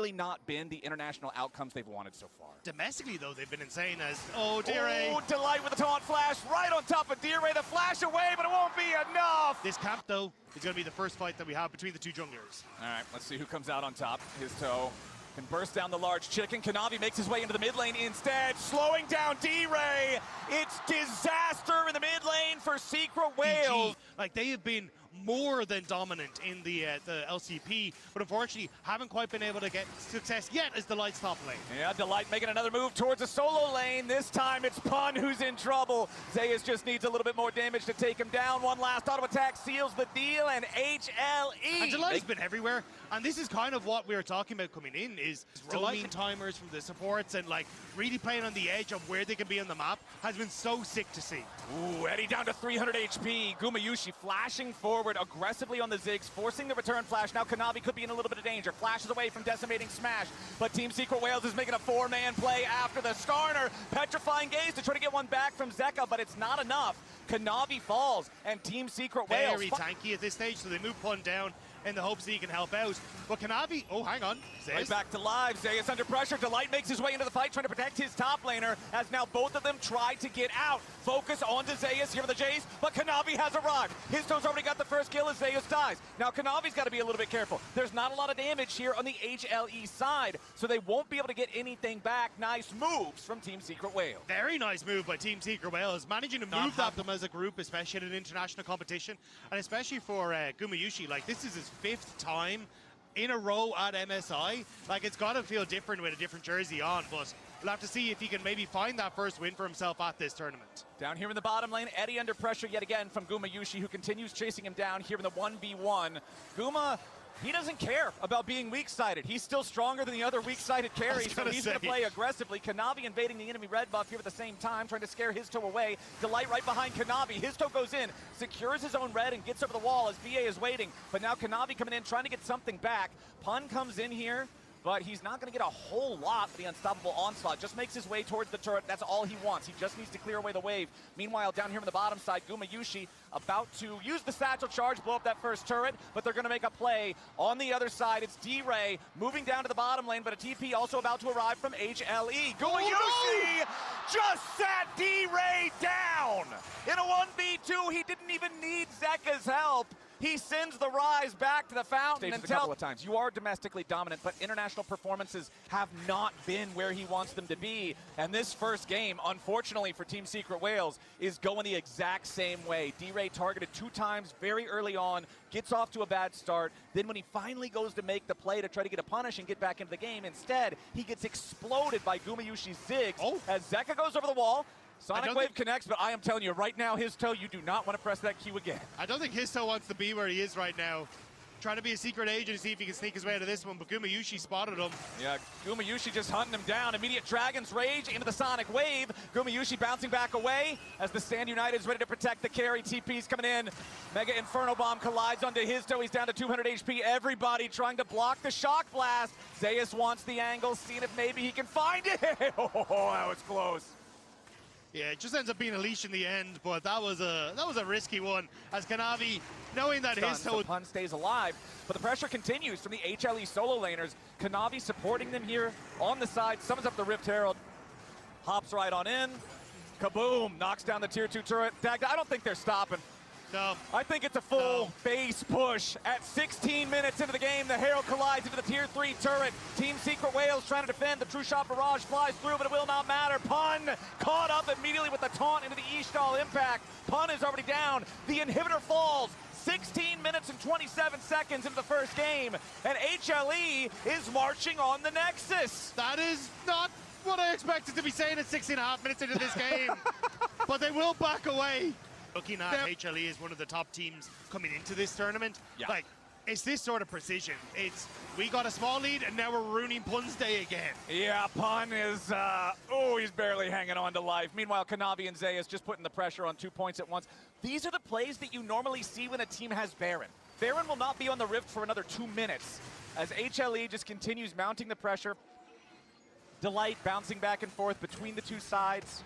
really not been the international outcomes they've wanted so far. Domestically, though, they've been insane as, oh, Dire. Oh, Delight with the taunt flash right on top of Dire. The flash away, but it won't be enough. This camp, though, is going to be the first fight that we have between the two junglers. All right, let's see who comes out on top. His toe can burst down the large chicken. Kanavi makes his way into the mid lane instead, slowing down D-Ray. It's disaster in the mid lane for Secret Whales. Like, they have been more than dominant in the LCP, but unfortunately haven't quite been able to get success yet as Delight's top lane. Yeah, Delight making another move towards a solo lane. This time it's Pun who's in trouble. Zeus just needs a little bit more damage to take him down. One last auto attack seals the deal, and HLE. And Delight's been everywhere, and this is kind of what we were talking about coming in, is Delight timers from the supports and like really playing on the edge of where they can be on the map has been so sick to see. Ooh, Eddie down to 300 HP. Gumayushi flashing forward aggressively on the Ziggs, forcing the return flash. Now Kanavi could be in a little bit of danger. Flashes away from decimating Smash, but Team Secret Whales is making a four-man play after the Skarner. Petrifying gaze to try to get one back from Zeka, but it's not enough. Kanavi falls, and Team Secret Whales very tanky at this stage, so they move Pun down in the hopes that he can help out. But Kanavi, oh, hang on. Zeus. Right back to live. Zeus under pressure. Delight makes his way into the fight, trying to protect his top laner, as now both of them try to get out. Focus onto Zeus here for the Jays, but Kanavi has arrived. His toe's already got the first kill as Zeus dies. Now Kanavi's got to be a little bit careful. There's not a lot of damage here on the HLE side, so they won't be able to get anything back. Nice moves from Team Secret Whales. Very nice move by Team Secret Whales, managing to move them as a group, especially in an international competition, and especially for Gumayushi. Like, this is his 5th time in a row at MSI. Like, it's got to feel different with a different jersey on, but we'll have to see if he can maybe find that first win for himself at this tournament. Down here in the bottom lane, Eddie under pressure yet again from Gumayushi, who continues chasing him down here in the 1v1. Guma, he doesn't care about being weak-sided. He's still stronger than the other weak-sided carries, so he's going to play aggressively. Kanavi invading the enemy red buff here at the same time, trying to scare his toe away. Delight right behind Kanavi. His toe goes in, secures his own red, and gets over the wall as BA is waiting. But now Kanavi coming in, trying to get something back. Pun comes in here, but he's not going to get a whole lot for the unstoppable onslaught. Just makes his way towards the turret. That's all he wants. He just needs to clear away the wave. Meanwhile, down here on the bottom side, Gumayushi about to use the satchel charge, blow up that first turret, but they're going to make a play. On the other side, it's D-Ray moving down to the bottom lane, but a TP also about to arrive from HLE. Gumayushi just sat D-Ray down. In a 1v2, he didn't even need Zeka's help. He sends the Rise back to the fountain and a couple of times. You are domestically dominant, but international performances have not been where he wants them to be. And this first game, unfortunately for Team Secret Whales, is going the exact same way. D-Ray targeted 2 times very early on, gets off to a bad start. Then when he finally goes to make the play to try to get a punish and get back into the game, instead, he gets exploded by Gumayushi's Ziggs as Zeka goes over the wall. Sonic Wave connects, but I am telling you right now, his toe, you do not want to press that Q again. I don't think his toe wants to be where he is right now. Trying to be a secret agent to see if he can sneak his way out of this one, but Gumayushi spotted him. Yeah, Gumayushi just hunting him down. Immediate Dragon's Rage into the Sonic Wave. Gumayushi bouncing back away as the Stand United is ready to protect the carry. TP's coming in. Mega Inferno Bomb collides onto his toe. He's down to 200 HP. Everybody trying to block the Shock Blast. Zeus wants the angle, seeing if maybe he can find it. Oh, that was close. Yeah, it just ends up being a leash in the end, but that was a risky one, as Kanavi, knowing that his toe... So Pun stays alive, but the pressure continues from the HLE solo laners. Kanavi supporting them here on the side, summons up the Rift Herald, hops right on in, kaboom, knocks down the tier 2 turret. I don't think they're stopping. No. I think it's a full base push. At 16 minutes into the game, the Herald collides into the tier 3 turret. Team Secret Whales trying to defend. The True Shot Barrage flies through, but it will not matter. Pun caught up immediately with the taunt into the Ishtal impact. Pun is already down. The inhibitor falls. 16 minutes and 27 seconds into the first game, and HLE is marching on the Nexus. That is not what I expected to be saying at 16.5 minutes into this game, but they will back away. Looking at HLE as one of the top teams coming into this tournament, like, it's this sort of precision. It's, we got a small lead, and now we're ruining Pun's day again. Yeah, Pun is, he's barely hanging on to life. Meanwhile, Kanavi and Zeus just putting the pressure on 2 points at once. These are the plays that you normally see when a team has Baron. Baron will not be on the Rift for another 2 minutes, as HLE just continues mounting the pressure. Delight bouncing back and forth between the two sides.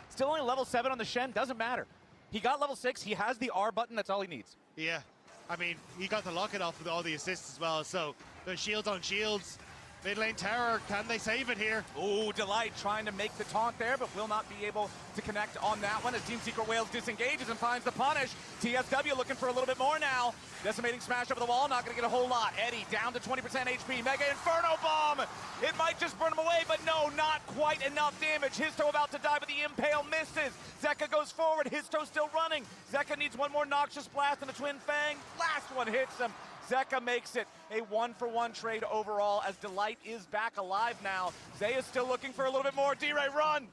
Still only level 7 on the Shen, doesn't matter. He got level 6, he has the R button, that's all he needs. Yeah, I mean, he got the locket off with all the assists as well, so The shields on shields. Mid lane terror, can they save it here? Ooh, Delight trying to make the taunt there, but will not be able to connect on that one as Team Secret Wales disengages and finds the punish. TSW looking for a little bit more now. Decimating smash over the wall, not gonna get a whole lot. Eddie down to 20% HP, Mega Inferno Bomb! It might just burn him away, but no, not quite enough damage. Histo about to die, but the Impale misses. Zeka goes forward, Histo still running. Zeka needs one more Noxious Blast and a Twin Fang. Last one hits him. Zeka makes it a 1-for-1 trade overall as Delight is back alive now. Zaya's still looking for a little bit more. D-Ray, run!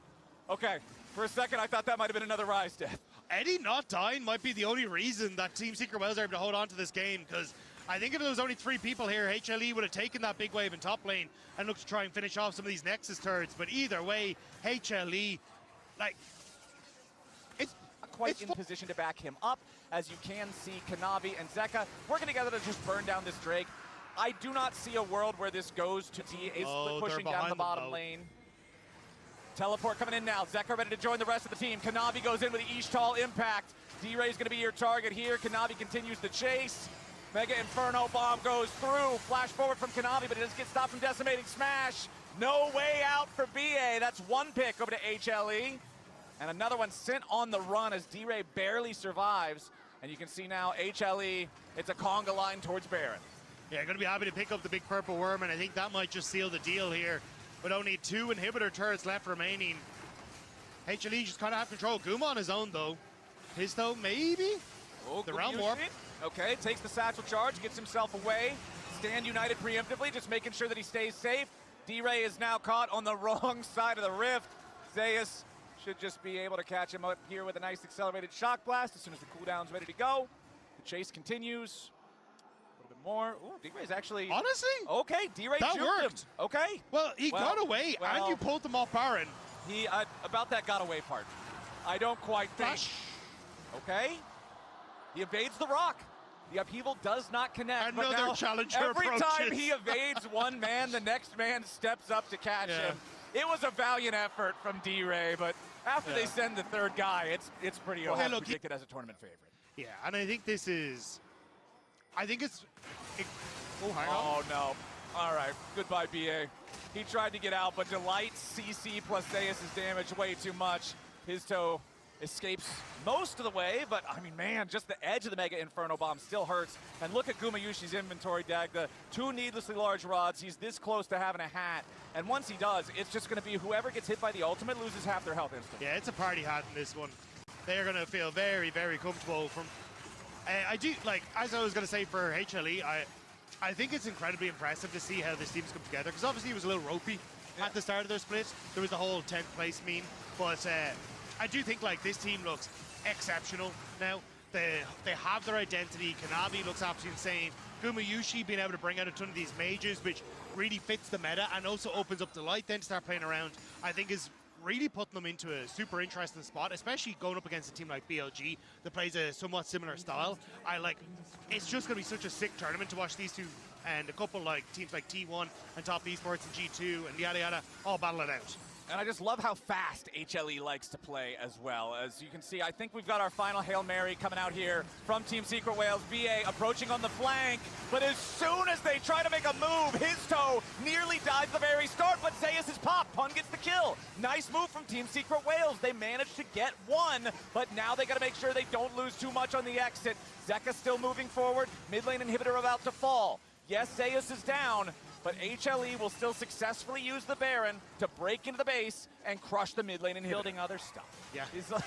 Okay, for a second I thought that might have been another Rise death. Eddie not dying might be the only reason that Team Secret Wales are able to hold on to this game, because I think if there was only 3 people here, HLE would have taken that big wave in top lane and looked to try and finish off some of these Nexus turrets. But either way, HLE, like, quite in position to back him up. As you can see, Kanavi and Zeka working together to just burn down this Drake. I do not see a world where this goes to TA pushing down the bottom lane. Teleport coming in now. Zeka ready to join the rest of the team. Kanavi goes in with the Ishtal impact. D-Ray's gonna be your target here. Kanavi continues the chase. Mega Inferno Bomb goes through. Flash forward from Kanavi, but it doesn't get stopped from Decimating Smash. No way out for BA. That's one pick over to HLE. And another one sent on the run as D-Ray barely survives. And you can see now HLE, it's a conga line towards Baron. Yeah, going to be happy to pick up the big purple worm, and I think that might just seal the deal here. With only 2 inhibitor turrets left remaining. HLE just kind of have control. Guma on his own, though. Histo, maybe? Oh, the Realm Warp. Okay, takes the satchel charge, gets himself away. Stand united preemptively, just making sure that he stays safe. D-Ray is now caught on the wrong side of the rift. Zayas should just be able to catch him up here with a nice accelerated shock blast as soon as the cooldown's ready to go. The chase continues. A little bit more. Ooh, D-Ray's actually... Honestly? Okay, D-Ray that juked worked. him. Okay. Well, he got away, and you pulled him off Baron. He, about that got away part. I don't quite think... Flash. Okay. He evades the rock. The upheaval does not connect. Another challenger every approaches. time he evades one man, the next man steps up to catch him. It was a valiant effort from D-Ray, but after they send the third guy, it's pretty hard to predict it as a tournament favorite. Yeah, and I think this is... oh, hang on. Oh, no. All right. Goodbye, BA. He tried to get out, but Delight, CC plus Zayas' damage way too much. His toe escapes most of the way, but I mean, man, just the edge of the Mega Inferno Bomb still hurts. And look at Gumayushi's inventory deck, the 2 needlessly large rods. He's this close to having a hat. And once he does, it's just going to be whoever gets hit by the ultimate loses half their health instantly. Yeah, it's a party hat in this one. They're going to feel very, very comfortable from... I do, like, as I was going to say for HLE, I think it's incredibly impressive to see how this team's come together, because obviously it was a little ropey at the start of their split. There was the whole 10th place meme, but I do think like this team looks exceptional now. They have their identity. Kanavi looks absolutely insane. Gumayushi being able to bring out a ton of these mages, which really fits the meta and also opens up Delight then to start playing around, I think is really putting them into a super interesting spot, especially going up against a team like BLG that plays a somewhat similar style. It's just going to be such a sick tournament to watch these two and a couple like teams like T1 and Top Esports and G2 and yada yada all battle it out. And I just love how fast HLE likes to play as well. As you can see, I think we've got our final Hail Mary coming out here from Team Secret Wales. BA approaching on the flank, but as soon as they try to make a move, his toe nearly dies the very start, but Zayas is popped. Pun gets the kill. Nice move from Team Secret Wales. They managed to get one, but now they got to make sure they don't lose too much on the exit. Zeka still moving forward. Mid lane inhibitor about to fall. Yes, Zayas is down, but HLE will still successfully use the Baron to break into the base and crush the mid lane and building other stuff. Yeah. He's like,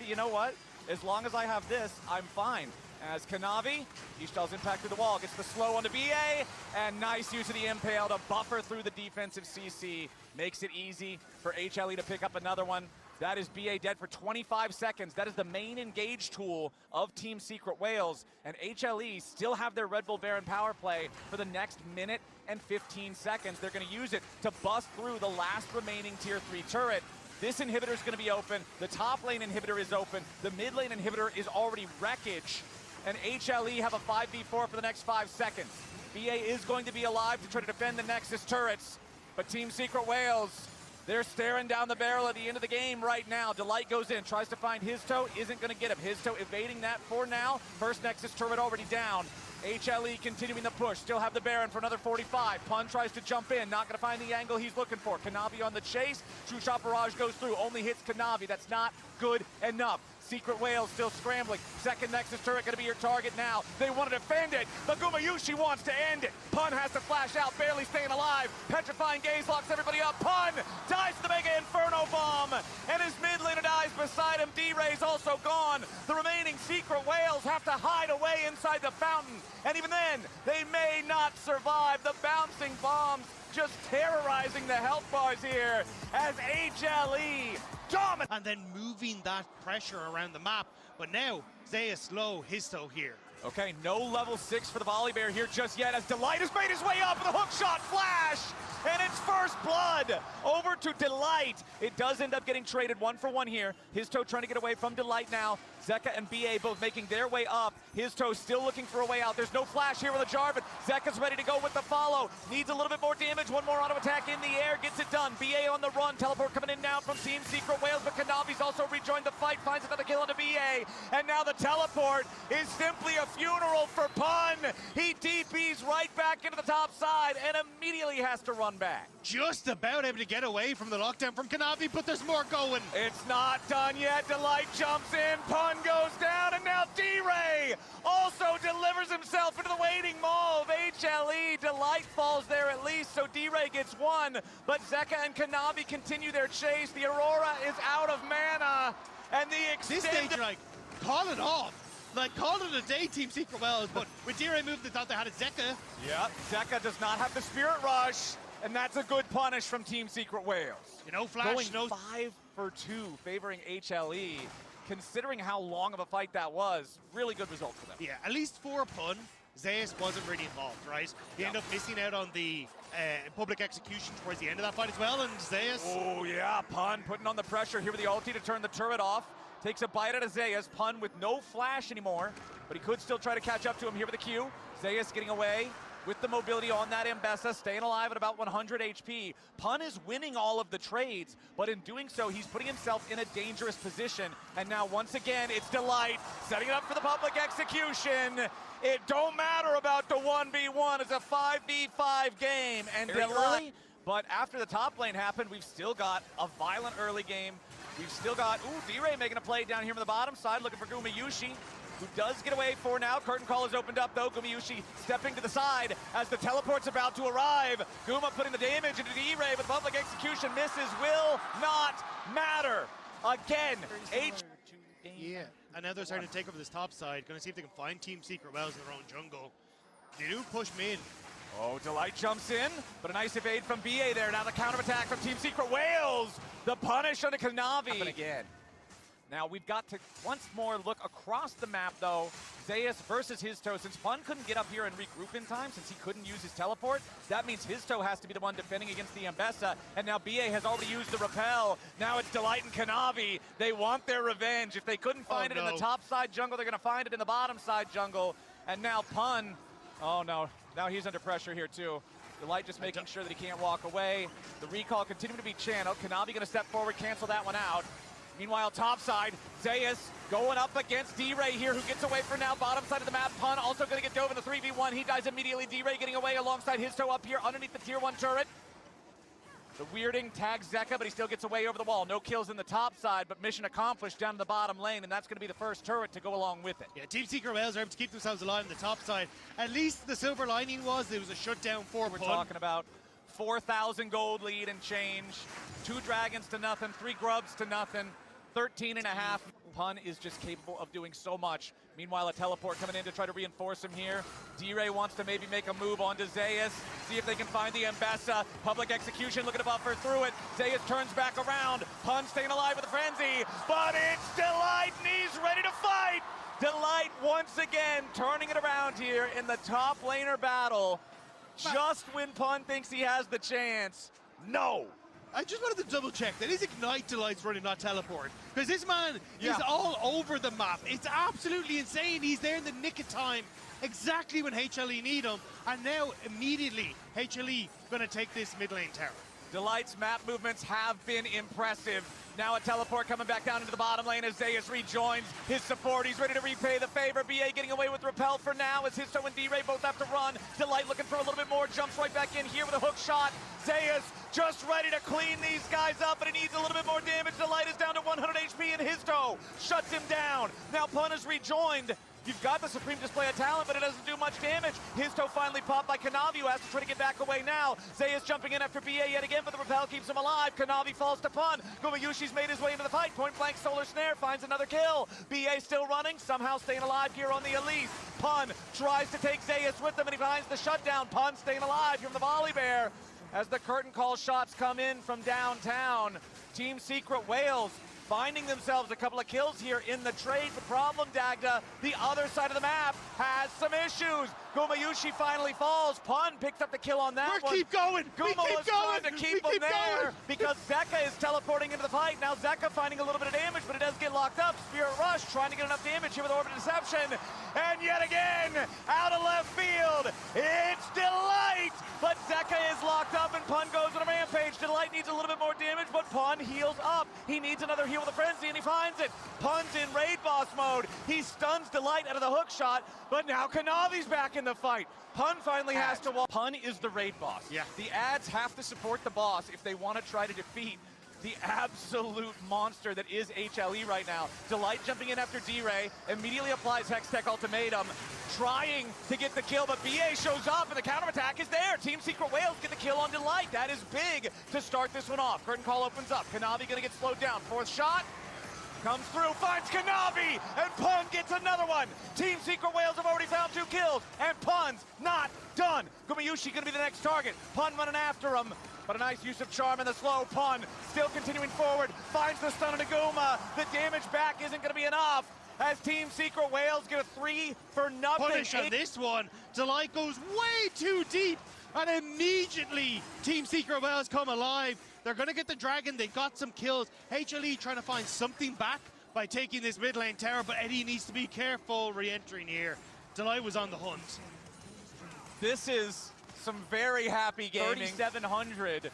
you know what? As long as I have this, I'm fine. As Kanavi, Ishtal's impact through the wall, gets the slow onto BA, and nice use of the Impale to buffer through the defensive CC. Makes it easy for HLE to pick up another one. That is BA dead for 25 seconds. That is the main engage tool of Team Secret Wales. And HLE still have their Red Bull Baron power play for the next minute and 15 seconds. They're going to use it to bust through the last remaining Tier 3 turret. This inhibitor is going to be open. The top lane inhibitor is open. The mid lane inhibitor is already wreckage. And HLE have a 5v4 for the next 5 seconds. BA is going to be alive to try to defend the Nexus turrets. But Team Secret Wales, they're staring down the barrel at the end of the game right now. Delight goes in, tries to find his toe, isn't going to get him. His toe evading that for now. First Nexus turret already down. HLE continuing the push, still have the Baron for another 45. Pun tries to jump in, not gonna find the angle he's looking for. Kanavi on the chase, True Shot Barrage goes through, only hits Kanavi, that's not good enough. Secret Whale still scrambling. Second Nexus turret gonna be your target now. They want to defend it, but Gumayushi wants to end it. Pun has to flash out, barely staying alive. Petrifying Gaze locks everybody up. Pun dies to the Mega Inferno Bomb, and his mid laner dies beside him. D-Ray's also gone. The remaining Secret Whales have to hide away inside the fountain, and even then, they may not survive. The bouncing bombs just terrorizing the health bars here as HLE dominate. And then moving that pressure around the map. But now, Zeus low, Histo here. Okay, no level 6 for the Volley Bear here just yet as Delight has made his way up with a hook shot flash. And it's first blood over to Delight. It does end up getting traded 1-for-1 here. Histo trying to get away from Delight now. Zeka and BA both making their way up. Histo still looking for a way out. There's no flash here with a Jarvan. Zeka's ready to go with the follow. Needs a little bit more damage. One more auto attack in the air. Gets it done. BA on the run. Teleport coming in now from Team Secret Whales, but Kanavi's also rejoined the fight. Finds another kill into BA. And now the teleport is simply a funeral for Pun. He TPs right back into the top side and immediately has to run back. Just about able to get away from the lockdown from Kanavi, but there's more going. It's not done yet. Delight jumps in. Pun goes down, and now D-Ray also delivers himself into the waiting maw of HLE. Delight falls there at least, so D-Ray gets one, but Zeka and Kanavi continue their chase. The Aurora is out of mana, and the extended... This stage, like, call it off. Like, call it a day, Team Secret Whales, but with D-Ray moved, they thought they had a Zeka. Yep, Zeka does not have the Spirit Rush, and that's a good punish from Team Secret Whales. You know, Flash Going knows... 5 for 2, favoring HLE. Considering how long of a fight that was, really good result for them. Yeah, at least for Pun, Zeus wasn't really involved, right? He ended up missing out on the public execution towards the end of that fight as well, and Zeus... Oh yeah, Pun putting on the pressure here with the ulti to turn the turret off. Takes a bite out of Zeus. Pun with no flash anymore, but he could still try to catch up to him here with the Q. Zeus getting away with the mobility on that Mbessa, staying alive at about 100 HP. Pun is winning all of the trades, but in doing so, he's putting himself in a dangerous position. And now, once again, it's Delight setting it up for the public execution. It don't matter about the 1v1. It's a 5v5 game. And Delight, but after the top lane happened, we've still got a violent early game. We've still got, D-Ray making a play down here on the bottom side, looking for Gumayushi, who does get away for now. Curtain call is opened up though. Gumayushi stepping to the side as the teleport's about to arrive. Guma putting the damage into D-Ray, but public execution misses. Will not matter. Again, Yeah, and now they're starting to take over this top side. Going to see if they can find Team Secret Whales in their own jungle. They do push mid. Oh, Delight jumps in, but a nice evade from BA there. Now the counterattack from Team Secret Whales. The punish on the Kanavi. Again. Now we've got to once more look across the map though. Zeus versus Histo. Since Pun couldn't get up here and regroup in time, since he couldn't use his teleport, that means Histo has to be the one defending against the Mbessa. And now BA has already used the repel. Now it's Delight and Kanavi. They want their revenge. If they couldn't find it in the top side jungle, they're gonna find it in the bottom side jungle. And now Pun, oh no, now he's under pressure here too. Delight just making sure that he can't walk away. The recall continuing to be channeled. Kanavi gonna step forward, cancel that one out. Meanwhile, topside, Zeus going up against D-Ray here, who gets away for now. Bottom side of the map, Pun also going to get dove in the 3v1. He dies immediately. D-Ray getting away alongside Histo up here underneath the tier 1 turret. The weirding tags Zeka, but he still gets away over the wall. No kills in the top side, but mission accomplished down in the bottom lane, and that's going to be the first turret to go along with it. Yeah, Team Secret Whales are able to keep themselves alive on the top side. At least the silver lining was there was a shutdown for We're Pun. talking about 4,000 gold lead and change. 2 dragons to nothing, 3 grubs to nothing. 13 and a half. Pun is just capable of doing so much. Meanwhile, a teleport coming in to try to reinforce him here. D-Ray wants to maybe make a move onto Zeus, see if they can find the Mbessa. Public execution looking to buffer through it. Zeus turns back around. Pun staying alive with a frenzy, but it's Delight and he's ready to fight. Delight once again turning it around here in the top laner battle. Just when Pun thinks he has the chance. No. I just wanted to double check that his Ignite Delight's running, not Teleport. Because this man is all over the map. It's absolutely insane. He's there in the nick of time, exactly when HLE need him. And now, immediately, HLE going to take this mid lane tower. Delight's map movements have been impressive. Now a teleport coming back down into the bottom lane as Zeus rejoins his support. He's ready to repay the favor. BA getting away with repel for now as Histo and D-Ray both have to run. Delight looking for a little bit more, jumps right back in here with a hook shot. Zeus just ready to clean these guys up, but he needs a little bit more damage. Delight is down to 100 HP and Histo shuts him down. Now Pun is rejoined. You've got the supreme display of talent, but it doesn't do much damage. Histo finally popped by Kanavi, who has to try to get back away now. Zeus jumping in after BA yet again, but the repel keeps him alive. Kanavi falls to Pun. Gumayushi's made his way into the fight. Point blank solar snare finds another kill. BA still running, somehow staying alive here on the Elise. Pun tries to take Zeus with him, and he finds the shutdown. Pun staying alive from the volley bear. As the curtain call shots come in from downtown, Team Secret Wales finding themselves a couple of kills here in the trade. The problem, Dagda, the other side of the map has some issues. Gumayushi finally falls. Pun picks up the kill on that one. Keep going. Guma was trying to keep him there because Zeka is teleporting into the fight. Now Zeka finding a little bit of damage, but it does get locked up. Spirit Rush trying to get enough damage here with Orbit Deception. And yet again, out of left field, it's Delight. But Zeka is locked up and Pun goes on a rampage. Delight needs a little bit more damage, but Pun heals up. He needs another heal with a frenzy, and he finds it. Pun's in raid boss mode. He stuns Delight out of the hook shot, but now Kanavi's back in the fight. Pun finally has to walk. Pun is the raid boss. Yeah. The ads have to support the boss if they want to try to defeat the absolute monster that is HLE right now. Delight jumping in after D-Ray, immediately applies Hextech Ultimatum, trying to get the kill, but BA shows up and the counterattack is there. Team Secret Wales get the kill on Delight. That is big to start this one off. Curtain call opens up. Kanavi gonna get slowed down. Fourth shot. Comes through, finds Kanavi, and Pun gets another one. Team Secret Wales have already found 2 kills, and Pun's not done. Gumayushi gonna be the next target. Pun running after him, but a nice use of charm and the slow. Pun still continuing forward, finds the stun on Aguma. The damage back isn't gonna be enough as Team Secret Wales get a 3-0. Punish on this one. Delight goes way too deep, and immediately Team Secret Wales come alive. They're going to get the dragon. They got some kills. HLE trying to find something back by taking this mid lane tower, but Eddie needs to be careful re-entering here. Delight was on the hunt. This is some very happy gaming. 3,700.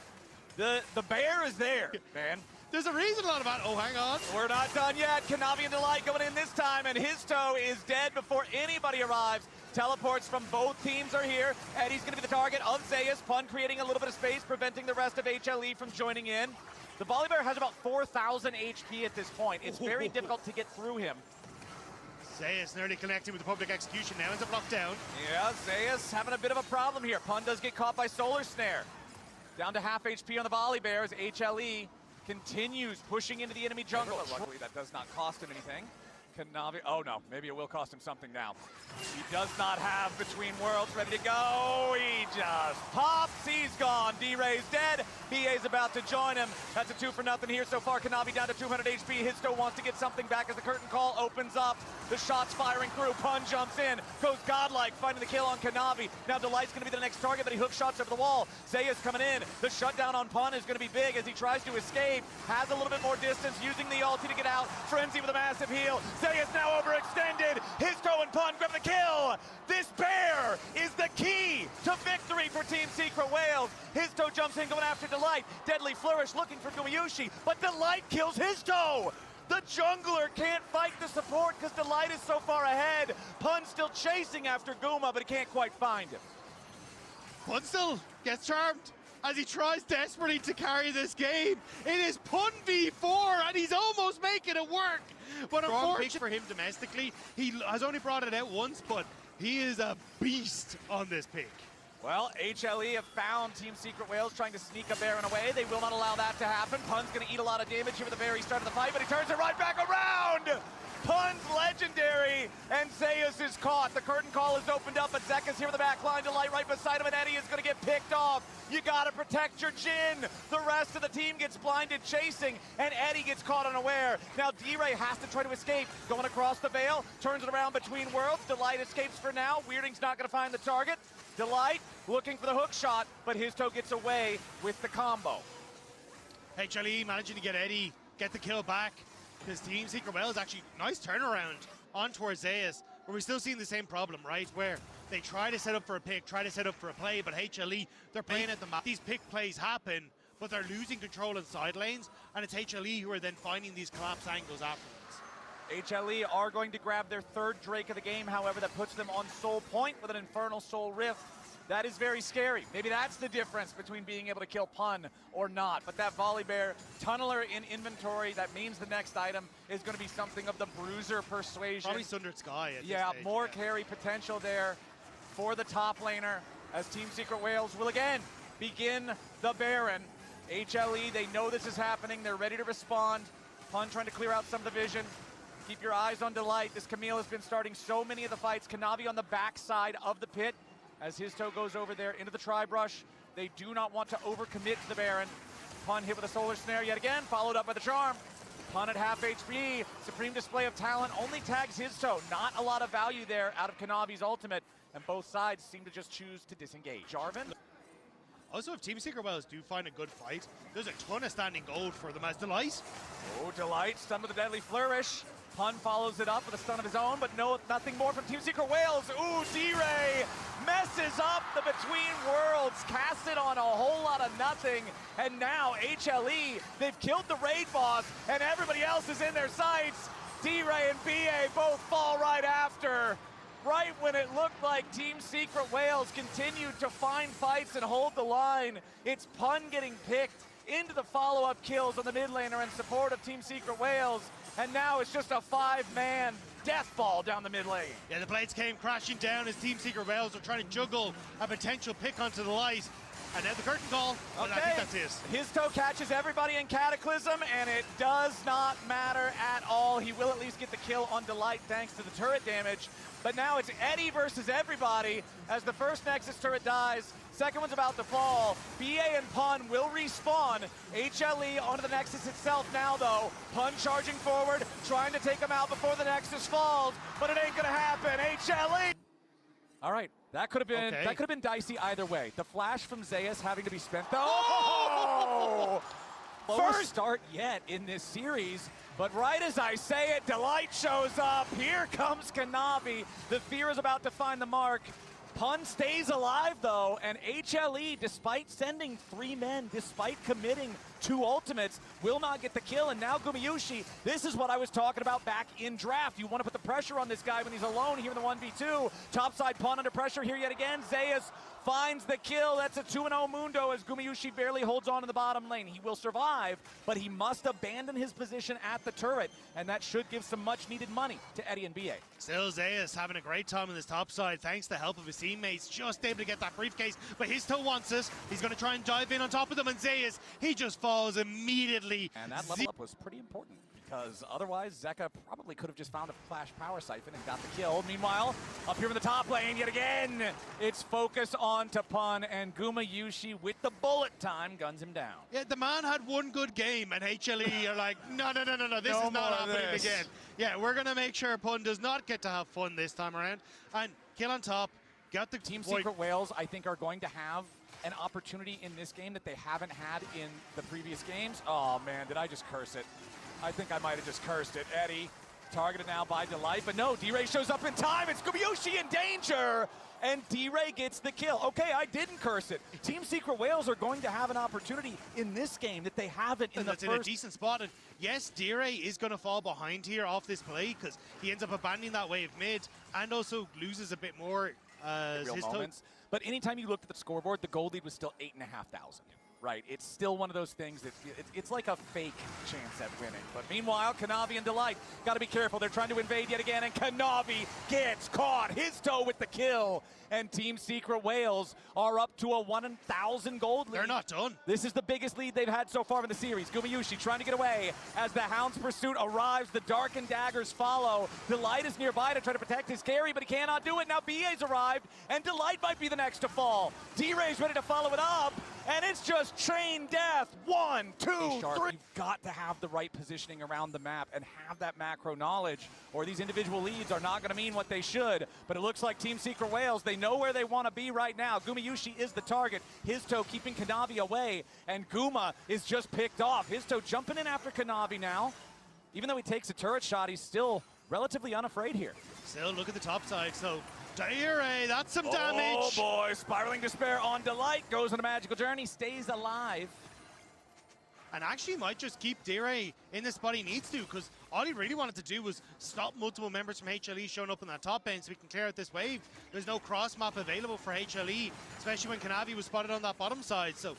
The bear is there, man. There's a reason a lot about. Oh, hang on. We're not done yet. Kanavi and Delight going in this time, and Histo is dead before anybody arrives. Teleports from both teams are here. Eddie's going to be the target of Zeus. Pun creating a little bit of space, preventing the rest of HLE from joining in. The Volley Bear has about 4,000 HP at this point. It's very difficult to get through him. Zeus nearly connecting with the public execution now. Ends up locked down. Yeah, Zeus having a bit of a problem here. Pun does get caught by Solar Snare. Down to half HP on the Volley Bears. HLE continues pushing into the enemy jungle. Luckily, that does not cost him anything. Kanavi, oh no, maybe it will cost him something now. He does not have Between Worlds ready to go. He just pops, he's gone. D-Ray's dead, BA's about to join him. That's a 2-0 here so far. Kanavi down to 200 HP. Histo wants to get something back as the curtain call opens up. The shots firing through, Pun jumps in, goes godlike, finding the kill on Kanavi. Now Delight's gonna be the next target, but he hook shots over the wall. Zeus coming in, the shutdown on Pun is gonna be big as he tries to escape. Has a little bit more distance, using the ulti to get out. Frenzy with a massive heal. Zeus now overextended. Histo and Pun grab the kill. This bear is the key to victory for Team Secret Wales. Histo jumps in, going after Delight. Deadly Flourish looking for Gumayushi, but Delight kills Histo. The jungler can't fight the support because Delight is so far ahead. Pun still chasing after Guma, but he can't quite find him. Pun still gets charmed as he tries desperately to carry this game. It is Pun v4, and he's almost making it work. But unfortunately for him domestically, he has only brought it out once, but he is a beast on this pick. Well, HLE have found Team Secret Wales trying to sneak a Baron away. They will not allow that to happen. Pun's going to eat a lot of damage here at the very start of the fight, but he turns it right back around! Pun's legendary, and Zeus is caught. The curtain call is opened up, but Zeka's here with the back line. Delight right beside him, and Eddie is going to get picked off. You got to protect your Jhin. The rest of the team gets blinded chasing, and Eddie gets caught unaware. Now D-Ray has to try to escape. Going across the veil, turns it around Between Worlds. Delight escapes for now. Weirding's not going to find the target. Delight looking for the hook shot, but Histo gets away with the combo. HLE managing to get Eddie, get the kill back. Because Team Secret Wales actually nice turnaround on towards Zeus, but we're still seeing the same problem, right? Where they try to set up for a pick, try to set up for a play, but HLE, they're playing at the map. These pick plays happen, but they're losing control in side lanes, and it's HLE who are then finding these collapse angles afterwards. HLE are going to grab their third Drake of the game, however, that puts them on Soul Point with an Infernal Soul Rift. That is very scary. Maybe that's the difference between being able to kill Pun or not. But that Volley Bear Tunneler in inventory, that means the next item is going to be something of the Bruiser Persuasion. Probably Sundered Sky at yeah, this stage, more carry potential there for the top laner as Team Secret Wales will again begin the Baron. HLE, they know this is happening. They're ready to respond. Pun trying to clear out some of the vision. Keep your eyes on Delight. This Camille has been starting so many of the fights. Kanavi on the backside of the pit as his toe goes over there into the Tri-Brush. They do not want to overcommit to the Baron. Pun hit with a Solar Snare yet again, followed up by the Charm. Pun at half HP, supreme display of talent, only tags his toe. Not a lot of value there out of Kanavi's ultimate, and both sides seem to just choose to disengage. Jarvan? Also, if Team Secret Wales do find a good fight, there's a ton of standing gold for them as Delight. Oh, Delight, stunned with a deadly flourish. Pun follows it up with a stun of his own, but no, nothing more from Team Secret Wales. Ooh, D-Ray messes up the Between Worlds, casts it on a whole lot of nothing, and now HLE, they've killed the raid boss, and everybody else is in their sights. D-Ray and BA both fall right after. Right when it looked like Team Secret Wales continued to find fights and hold the line, it's Pun getting picked into the follow-up kills on the mid laner in support of Team Secret Wales, and now it's just a 5-man death ball down the mid lane. Yeah, the blades came crashing down as Team Secret Wales are trying to juggle a potential pick onto the Light. And now the curtain call, and I think that's it. His toe catches everybody in Cataclysm, and it does not matter at all. He will at least get the kill on Delight thanks to the turret damage. But now it's Eddie versus everybody as the first Nexus turret dies. Second one's about to fall. BA and Pun will respawn. HLE onto the Nexus itself now, though. Pun charging forward, trying to take him out before the Nexus falls, but it ain't gonna happen. HLE! All right, that could have been dicey either way. The flash from Zeus having to be spent, though. Oh! First start yet in this series, but right as I say it, Delight shows up. Here comes Kanavi. The fear is about to find the mark. Pun stays alive, though, and HLE, despite sending 3 men, despite committing 2 ultimates, will not get the kill. And now Gumayushi, this is what I was talking about back in draft. You want to put the pressure on this guy when he's alone here in the 1v2. Topside Pun under pressure here yet again. Zeus finds the kill. That's a 2-0 Mundo as Gumayushi barely holds on in the bottom lane. He will survive, but he must abandon his position at the turret, and that should give some much-needed money to Eddie and BA. Still Zeus having a great time on this top side, thanks to the help of his teammates, just able to get that briefcase, but his toe wants it. He's going to try and dive in on top of them, and Zeus, he just falls immediately. And that level up was pretty important, because otherwise Zeka probably could have just found a flash power siphon and got the kill. Meanwhile, up here in the top lane yet again, it's focus on to Pun, and Gumayushi with the bullet time guns him down. Yeah, the man had one good game, and HLE are like, no, this is not happening again. Yeah, we're going to make sure Pun does not get to have fun this time around. And kill on top, got the Team Secret Wales, I think, are going to have an opportunity in this game that they haven't had in the previous games. Oh man, did I just curse it? I think I might have just cursed it. Eddie, targeted now by Delight, but no, D-Ray shows up in time. It's Gumayushi in danger, and D-Ray gets the kill. Okay, I didn't curse it. Team Secret Wales are going to have an opportunity in this game that they haven't in the first. That's in a decent spot, and yes, D-Ray is going to fall behind here off this play because he ends up abandoning that wave mid and also loses a bit more his moments. But anytime you looked at the scoreboard, the gold lead was still 8,500. Right, it's still one of those things that it's like a fake chance at winning. But meanwhile, Kanavi and Delight got to be careful. They're trying to invade yet again, and Kanavi gets caught. His toe with the kill. And Team Secret Wales are up to a 1,000 gold lead. They're not done. This is the biggest lead they've had so far in the series. Gumayushi trying to get away as the Hound's pursuit arrives. The darkened daggers follow. Delight is nearby to try to protect his carry, but he cannot do it. Now BA's arrived, and Delight might be the next to fall. D-Ray's ready to follow it up, and it's just train death. 1, 2, 3. You've got to have the right positioning around the map and have that macro knowledge, or these individual leads are not going to mean what they should. But it looks like Team Secret Wales, they know where they want to be right now. Gumayushi is the target. His toe keeping Kanavi away, and Guma is just picked off. His toe jumping in after Kanavi now. Even though he takes a turret shot, he's still relatively unafraid here. Still, look at the top side. So, D-Ray, that's some damage. Oh boy, spiraling despair on Delight. Goes on a magical journey, stays alive. and actually might just keep Dire in the spot he needs to, because all he really wanted to do was stop multiple members from HLE showing up in that top end so we can clear out this wave. There's no cross map available for HLE, especially when Kanavi was spotted on that bottom side. So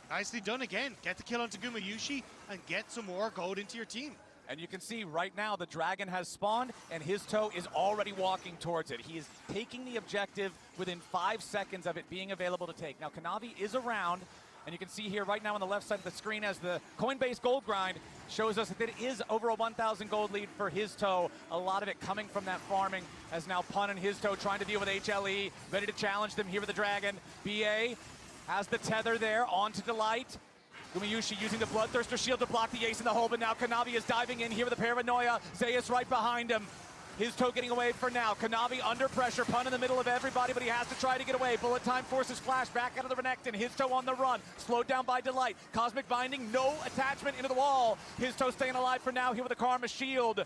nicely done again. Get the kill onto Gumayusi and get some more gold into your team. And you can see right now the Dragon has spawned and his toe is already walking towards it. He is taking the objective within 5 seconds of it being available to take. Now Kanavi is around, and you can see here right now on the left side of the screen as the Coinbase gold grind shows us that it is over a 1,000 gold lead for his toe. A lot of it coming from that farming, as now Pun and his toe trying to deal with HLE, ready to challenge them here with the Dragon. BA has the tether there onto Delight. Gumayusi using the Bloodthirster shield to block the ace in the hole, but now Kanavi is diving in here with a Paranoia. Zeus right behind him. His toe getting away for now. Kanavi under pressure, Pun in the middle of everybody, but he has to try to get away. Bullet time forces Flash back out of the Renekton. His toe on the run, slowed down by Delight. Cosmic Binding, no attachment into the wall. His toe staying alive for now here with the Karma shield.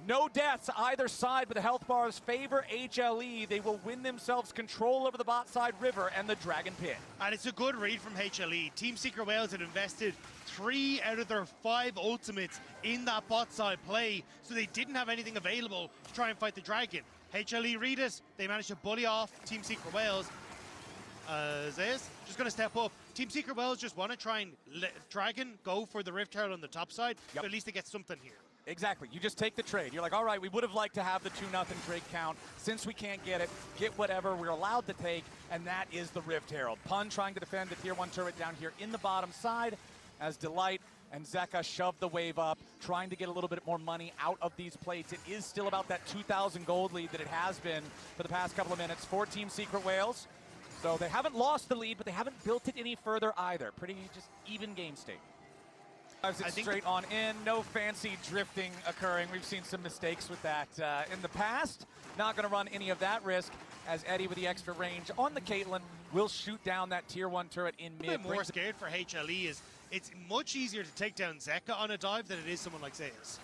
No deaths either side, but the health bars favor HLE. They will win themselves control over the bot side river and the Dragon Pit. And it's a good read from HLE. Team Secret Wales had invested 3 out of their 5 ultimates in that bot side play, so they didn't have anything available to try and fight the Dragon. HLE read it. They managed to bully off Team Secret Wales. Zeus just going to step up. Team Secret Wales just want to try and let Dragon go for the Rift Herald on the top side, but at least they get something here. Exactly. You just take the trade. You're like, all right, we would have liked to have the 2-0 trade count. Since we can't get it, get whatever we're allowed to take, and that is the Rift Herald. Pun trying to defend the tier 1 turret down here in the bottom side as Delight and Zeka shove the wave up, trying to get a little bit more money out of these plates. It is still about that 2,000 gold lead that it has been for the past couple of minutes for Team Secret Wales. So they haven't lost the lead, but they haven't built it any further either. Pretty just even game state. It straight on in, no fancy drifting occurring. We've seen some mistakes with that in the past. Not going to run any of that risk, as Eddie with the extra range on the Caitlyn will shoot down that tier 1 turret in mid. A bit more scared for HLE is it's much easier to take down Zeka on a dive than it is someone like Zeus.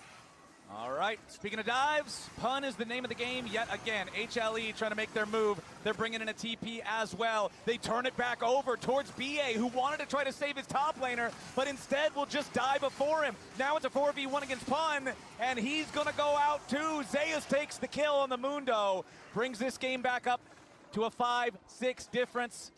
All right, speaking of dives, Pun is the name of the game yet again. HLE trying to make their move. They're bringing in a TP as well. They turn it back over towards BA, who wanted to try to save his top laner, but instead will just die before him. Now it's a 4v1 against Pun, and he's going to go out too. Zeus takes the kill on the Mundo, brings this game back up to a 5-6 difference.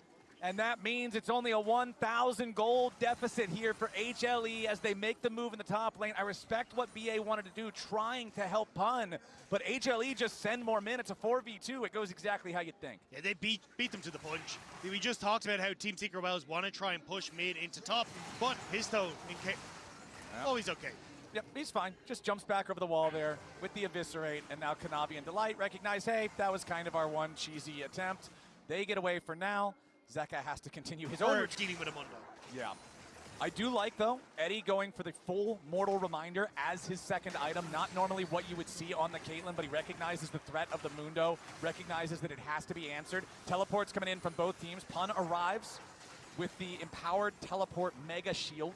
And that means it's only a 1,000 gold deficit here for HLE as they make the move in the top lane. I respect what BA wanted to do, trying to help Pun, but HLE just send more men. It's a 4v2. It goes exactly how you'd think. Yeah, they beat them to the punch. We just talked about how Team Secret Wales want to try and push mid into top, but his toe, oh, he's okay. Yep, he's fine. Just jumps back over the wall there with the Eviscerate, and now Kanavi and Delight recognize, hey, that was kind of our one cheesy attempt. They get away for now. Zeka has to continue his own dealing with a Mundo. Yeah. I do like, though, Eddie going for the full Mortal Reminder as his second item. Not normally what you would see on the Caitlyn, but he recognizes the threat of the Mundo, recognizes that it has to be answered. Teleports coming in from both teams. Pun arrives with the empowered teleport mega shield.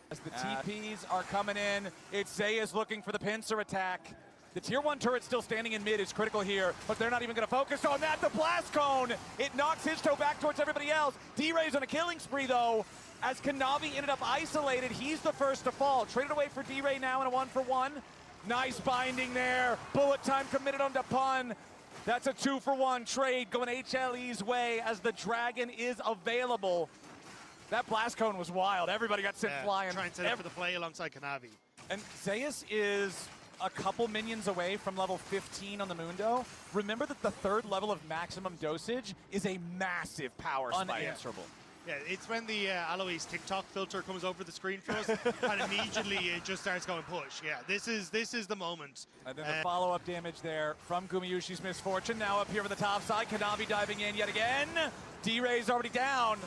As the TPs are coming in, it's Zeus looking for the pincer attack. The tier 1 turret still standing in mid is critical here, but they're not even going to focus on that. The blast cone, it knocks his toe back towards everybody else. D-Ray's on a killing spree, though, as Kanavi ended up isolated. He's the first to fall. Traded away for D-Ray now in a 1-for-1. Nice binding there. Bullet time committed onto Pun. That's a 2-for-1 trade going HLE's way as the Dragon is available. That blast cone was wild. Everybody got sent flying. Trying to set up for the play alongside Kanavi. And Zeus is a couple minions away from level 15 on the Mundo. Remember that the 3rd level of maximum dosage is a massive power spike. Unanswerable. Yeah, it's when the Alois TikTok filter comes over the screen for us, and immediately it just starts going push. Yeah, this is the moment. And then the follow-up damage there from Gumayushi's Misfortune. Now up here with the top side, Kanavi diving in yet again. D-Ray's already down.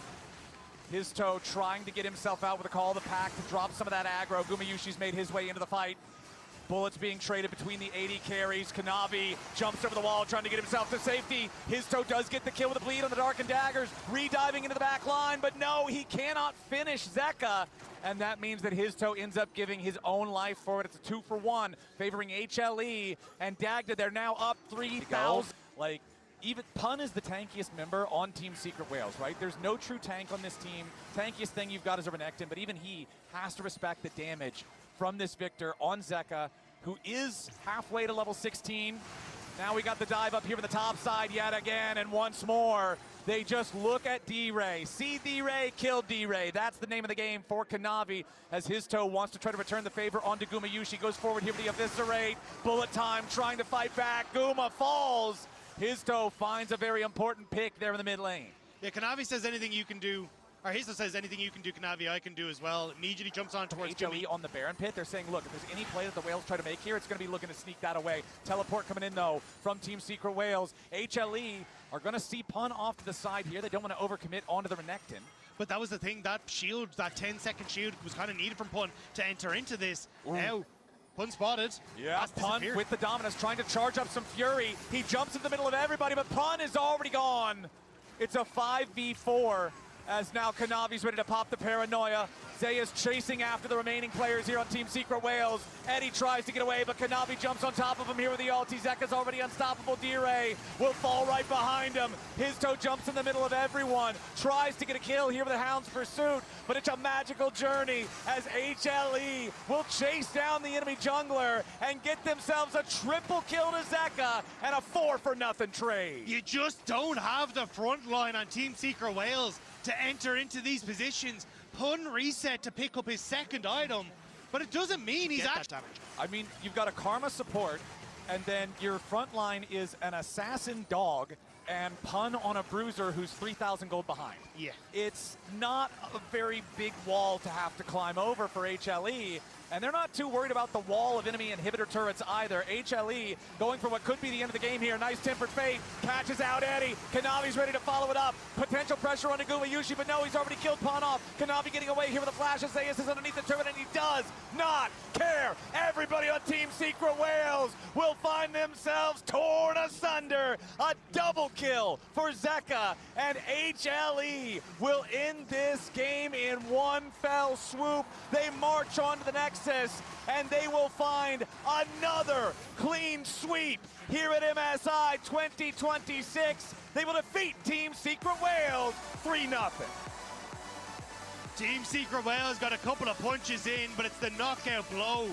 His toe trying to get himself out with a call of the pack to drop some of that aggro. Gumayushi's made his way into the fight. Bullets being traded between the 80 carries. Kanavi jumps over the wall trying to get himself to safety. His toe does get the kill with a bleed on the Dark and Daggers. Re-diving into the back line, but no, he cannot finish Zeka. And that means that his toe ends up giving his own life for it. It's a 2-for-1, favoring HLE. And Dagda, they're now up 3,000. Like, even Pun is the tankiest member on Team Secret Whales, right? There's no true tank on this team. Tankiest thing you've got is a Renekton, but even he has to respect the damage from this Victor on Zeka, who is halfway to level 16. Now we got the dive up here with the top side yet again, and once more, they just look at D-Ray. See D-Ray, kill D-Ray. That's the name of the game for Kanavi, as his toe wants to try to return the favor onto Gumayushi. Goes forward here with the Eviscerate. Bullet time, trying to fight back. Guma falls. His toe finds a very important pick there in the mid lane. Yeah, Kanavi says anything you can do, or Hizo says anything you can do, Kanavi, I can do as well. Immediately jumps on towards HLE on the Baron pit. They're saying, look, if there's any play that the Whales try to make here, it's going to be looking to sneak that away. Teleport coming in, though, from Team Secret Whales. HLE are going to see Pun off to the side here. They don't want to overcommit onto the Renekton. But that was the thing, that shield, that 10-second shield was kind of needed from Pun to enter into this. Ooh. Now, Pun spotted. Yeah, Pun with the dominance, trying to charge up some fury. He jumps in the middle of everybody, but Pun is already gone. It's a 5v4. As now Kanavi's ready to pop the paranoia. Zaya's chasing after the remaining players here on Team Secret Whales. Eddie tries to get away, but Kanavi jumps on top of him here with the ulti. Zeka's already unstoppable. D-Ray will fall right behind him. His toe jumps in the middle of everyone. Tries to get a kill here with the Hound's Pursuit, but it's a magical journey as HLE will chase down the enemy jungler and get themselves a triple kill to Zeka and a 4-for-0 trade. You just don't have the front line on Team Secret Whales to enter into these positions. Pun reset to pick up his second item, but it doesn't mean he's actually damage. I mean, you've got a Karma support, and then your front line is an assassin dog and Pun on a bruiser who's 3,000 gold behind. Yeah. It's not a very big wall to have to climb over for HLE, and they're not too worried about the wall of enemy inhibitor turrets either. HLE going for what could be the end of the game here. Nice Tempered Fate, catches out Eddie. Kanavi's ready to follow it up. Potential pressure on Gumayushi, but no, he's already killed Pun off. Kanavi getting away here with a flash. Zayas is underneath the turret, and he does not care. Everybody on Team Secret Whales will find themselves torn asunder. A double kill for Zeka, and HLE will end this game in one fell swoop. They march on to the Nexus, and they will find another clean sweep here at MSI 2026. They will defeat Team Secret Whales 3-0. Team Secret Whales got a couple of punches in, but it's the knockout blow